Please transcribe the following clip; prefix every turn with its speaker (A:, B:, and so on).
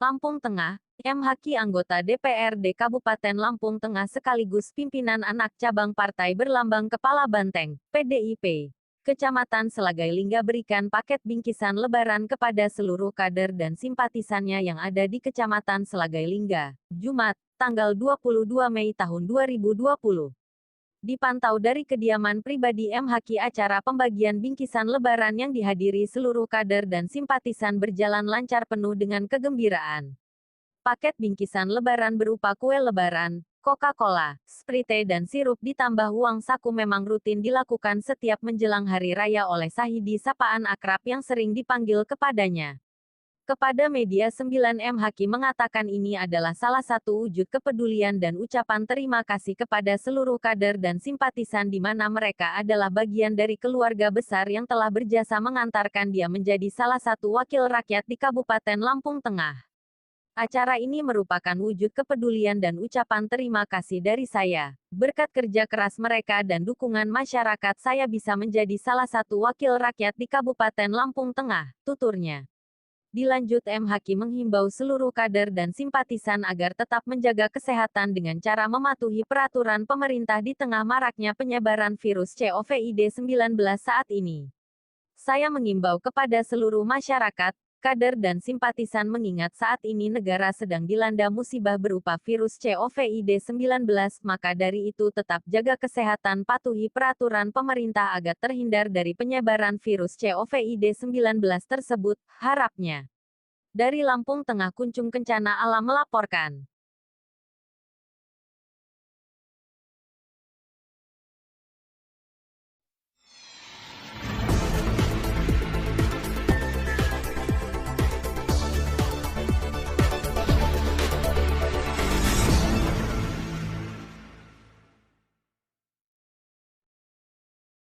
A: Lampung Tengah, M. Haki anggota DPRD Kabupaten Lampung Tengah sekaligus pimpinan anak cabang Partai Berlambang Kepala Banteng, PDIP. Kecamatan Selagai Lingga berikan paket bingkisan Lebaran kepada seluruh kader dan simpatisannya yang ada di Kecamatan Selagai Lingga, Jumat, tanggal 22 Mei tahun 2020. Dipantau dari kediaman pribadi M. Haki, acara pembagian bingkisan Lebaran yang dihadiri seluruh kader dan simpatisan berjalan lancar penuh dengan kegembiraan. Paket bingkisan Lebaran berupa kue Lebaran, Coca-Cola, Sprite dan sirup ditambah uang saku memang rutin dilakukan setiap menjelang Hari Raya oleh Sahidi sapaan akrab yang sering dipanggil kepadanya. Kepada media 9M Haki mengatakan ini adalah salah satu wujud kepedulian dan ucapan terima kasih kepada seluruh kader dan simpatisan di mana mereka adalah bagian dari keluarga besar yang telah berjasa mengantarkan dia menjadi salah satu wakil rakyat di Kabupaten Lampung Tengah. Acara ini merupakan wujud kepedulian dan ucapan terima kasih dari saya. Berkat kerja keras mereka dan dukungan masyarakat saya bisa menjadi salah satu wakil rakyat di Kabupaten Lampung Tengah, tuturnya. Dilanjut M. Haki menghimbau seluruh kader dan simpatisan agar tetap menjaga kesehatan dengan cara mematuhi peraturan pemerintah di tengah maraknya penyebaran virus COVID-19 saat ini. Saya mengimbau kepada seluruh masyarakat, kader dan simpatisan mengingat saat ini negara sedang dilanda musibah berupa virus COVID-19, maka dari itu tetap jaga kesehatan, patuhi peraturan pemerintah agar terhindar dari penyebaran virus COVID-19 tersebut, harapnya. Dari Lampung Tengah, Kuncung Kencana Alam melaporkan.